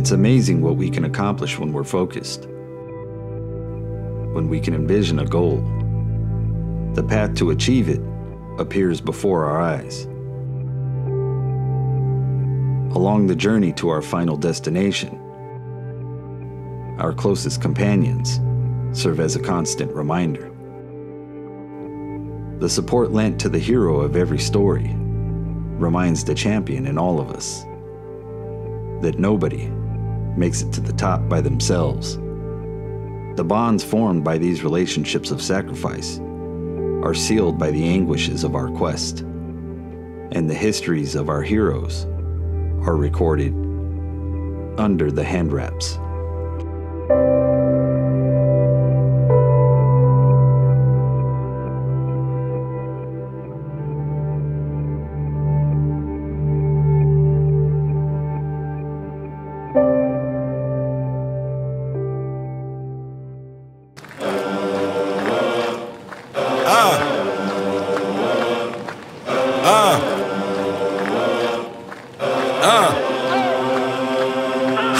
It's amazing what we can accomplish when we're focused. When we can envision a goal, the path to achieve it appears before our eyes. Along the journey to our final destination, our closest companions serve as a constant reminder. The support lent to the hero of every story reminds the champion in all of us that nobody makes it to the top by themselves. The bonds formed by these relationships of sacrifice are sealed by the anguishes of our quest, and the histories of our heroes are recorded under the hand wraps.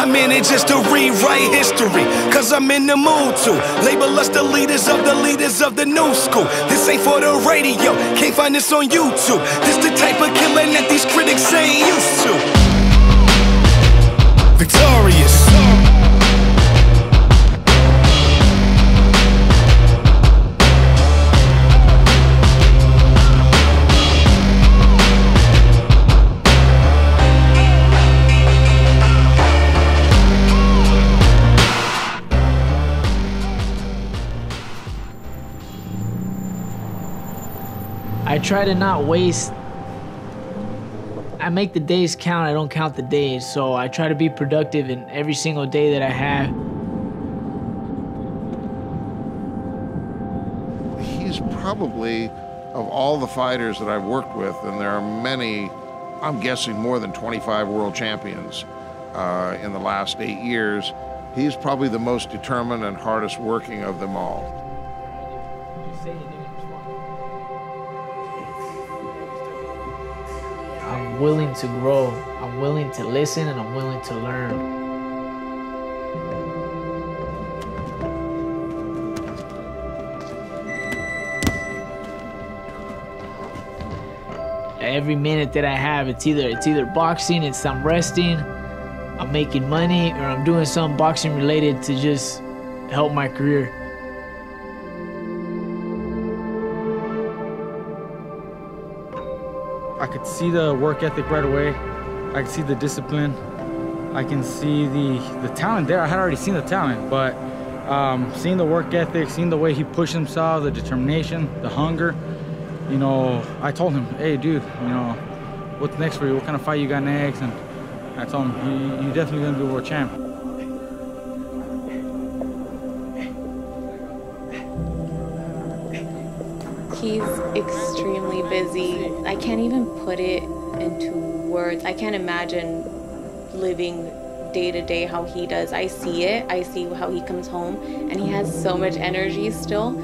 I'm in it just to rewrite history, cause I'm in the mood to label us the leaders of the new school. This ain't for the radio, can't find this on YouTube. This the type of killing that these critics ain't used to. Victorious. I try to not waste. I make the days count, I don't count the days. So I try to be productive in every single day that I have. He's probably, of all the fighters that I've worked with, and there are many, I'm guessing more than 25 world champions in the last 8 years, he's probably the most determined and hardest working of them all. I'm willing to grow, I'm willing to listen, and I'm willing to learn. Every minute that I have, it's either boxing, it's I'm resting, I'm making money, or I'm doing something boxing related to just help my career. I could see the work ethic right away. I could see the discipline. I can see the talent there. I had already seen the talent, but seeing the work ethic, seeing the way he pushed himself, the determination, the hunger, you know, I told him, hey, dude, you know, what's next for you? What kind of fight you got next? And I told him, you're definitely gonna be a world champ. He's extremely busy. I can't even put it into words. I can't imagine living day to day how he does. I see it. I see how he comes home, and he has so much energy still.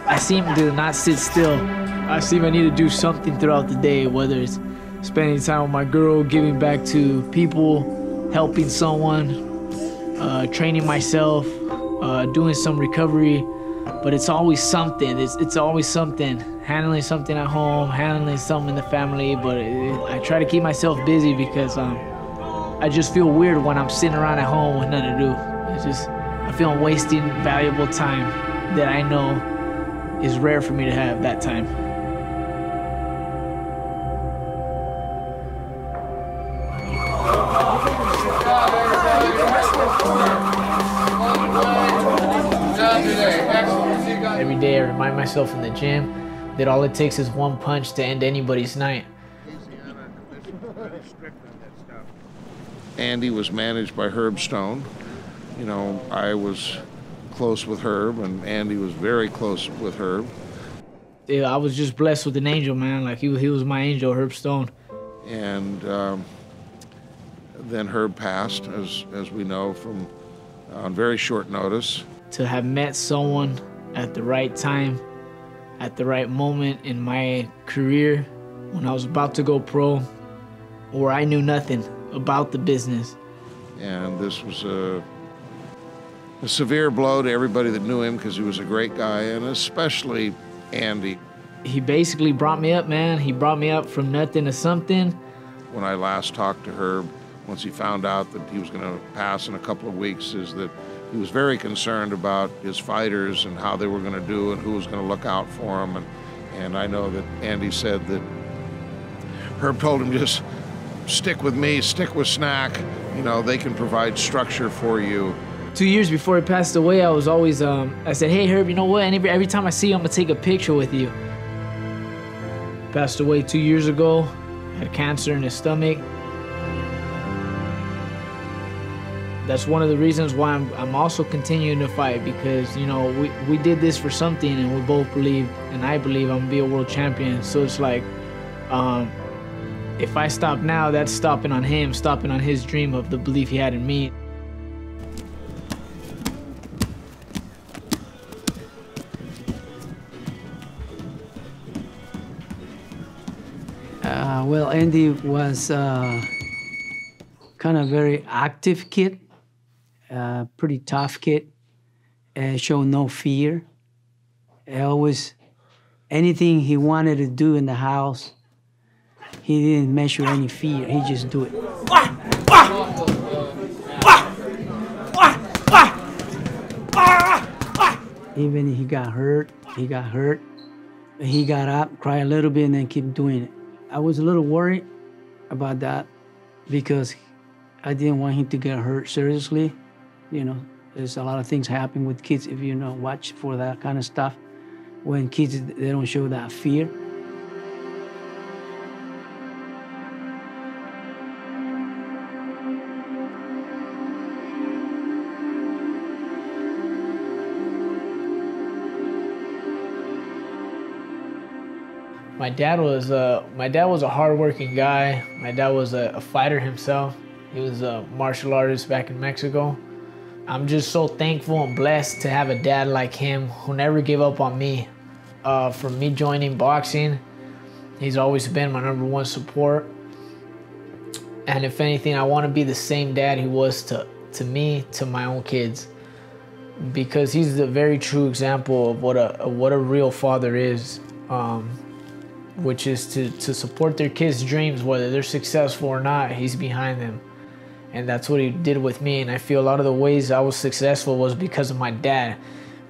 I see him do not sit still. I see him I need to do something throughout the day, whether it's spending time with my girl, giving back to people, helping someone, training myself, doing some recovery, but it's always something. It's always something. Handling something at home, handling something in the family, but I try to keep myself busy because I just feel weird when I'm sitting around at home with nothing to do. It's just, I feel I'm wasting valuable time that I know is rare for me to have that time. Every day I remind myself in the gym that all it takes is one punch to end anybody's night. Andy was managed by Herb Stone. You know, I was close with Herb, and Andy was very close with Herb. Yeah, I was just blessed with an angel, man. Like, he was my angel, Herb Stone. And then Herb passed, as we know, from on very short notice. To have met someone at the right time at the right moment in my career when I was about to go pro, where I knew nothing about the business. And this was a severe blow to everybody that knew him because he was a great guy, and especially Andy. He basically brought me up, man. He brought me up from nothing to something. When I last talked to Herb, once he found out that he was going to pass in a couple of weeks, is that he was very concerned about his fighters and how they were going to do and who was going to look out for them. And I know that Andy said that Herb told him, just stick with me, stick with Snack. You know, they can provide structure for you. 2 years before he passed away, I was always, I said, hey, Herb, you know what? And every time I see you, I'm going to take a picture with you. Passed away 2 years ago, had cancer in his stomach. That's one of the reasons why I'm also continuing to fight, because, you know, we did this for something, and we both believe, and I believe I'm gonna be a world champion. So it's like, if I stop now, that's stopping on him, stopping on his dream of the belief he had in me. Well, Andy was kind of very active kid, pretty tough kid, showed no fear. Always, anything he wanted to do in the house, he didn't measure any fear, he just do it. Even if he got hurt, he got up, cried a little bit, and then keep doing it. I was a little worried about that because I didn't want him to get hurt seriously. You know, there's a lot of things happen with kids if you don't watch for that kind of stuff. When kids, they don't show that fear. My dad was a hardworking guy. My dad was a fighter himself. He was a martial artist back in Mexico. I'm just so thankful and blessed to have a dad like him who never gave up on me. For me joining boxing, he's always been my #1 support. And if anything, I want to be the same dad he was to me, to my own kids, because he's the very true example of what a real father is. Which is to support their kids' dreams, whether they're successful or not. He's behind them. And that's what he did with me. And I feel a lot of the ways I was successful was because of my dad.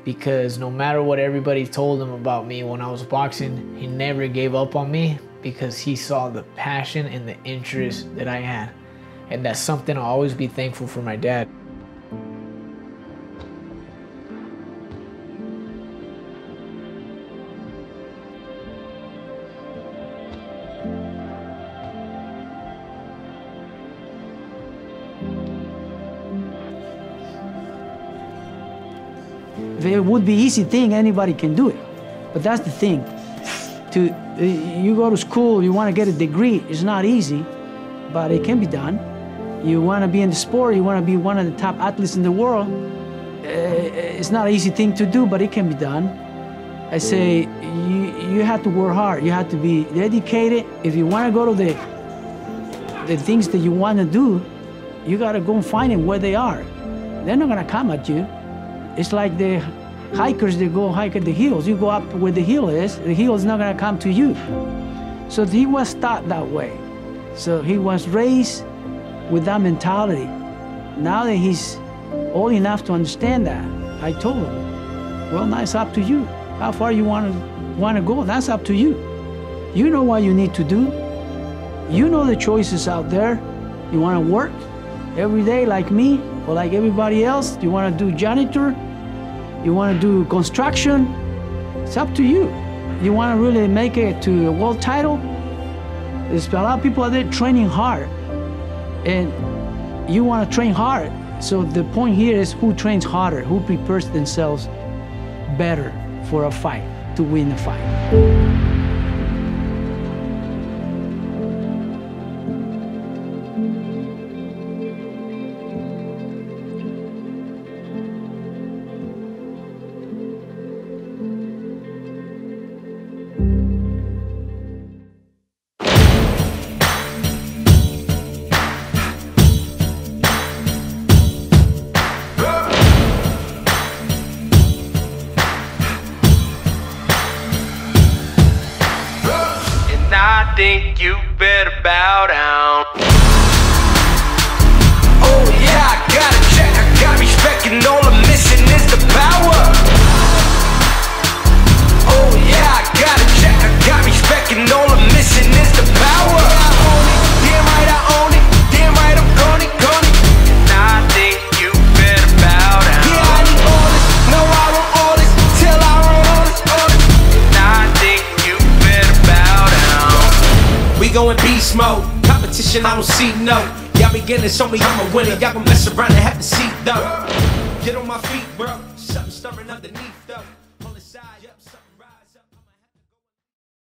Because no matter what everybody told him about me when I was boxing, he never gave up on me because he saw the passion and the interest that I had. And that's something I'll always be thankful for my dad. If it would be easy thing, anybody can do it. But that's the thing. You go to school, you want to get a degree, it's not easy, but it can be done. You want to be in the sport, you want to be one of the top athletes in the world, it's not an easy thing to do, but it can be done. I say, you have to work hard, you have to be dedicated. If you want to go to the things that you want to do, you got to go and find them where they are. They're not going to come at you. It's like the hikers that go hike at the hills. You go up where the hill is not gonna come to you. So he was taught that way. So he was raised with that mentality. Now that he's old enough to understand that, I told him, well, now it's up to you. How far you wanna go, that's up to you. You know what you need to do. You know the choices out there. You wanna work every day like me or like everybody else? You wanna do janitor? You want to do construction? It's up to you. You want to really make it to a world title? There's a lot of people out there training hard, and you want to train hard. So the point here is who trains harder, who prepares themselves better for a fight, to win the fight. bow down. Oh yeah, I got a check, I got respect, and all I'm missing is the power. Oh yeah, I got a check, I got respect, and all I'm missing is the power. Damn right I own it, damn right I'm gonna it. And I think you better bow down. Yeah, I need all this, no I want all this, till I run all this. And I think you better bow down. We going beast mode, competition I don't see no. Y'all beginning, show me I'm a winner. Y'all gon' mess around and have to see though. Get on my feet, bro. Something stirring underneath though.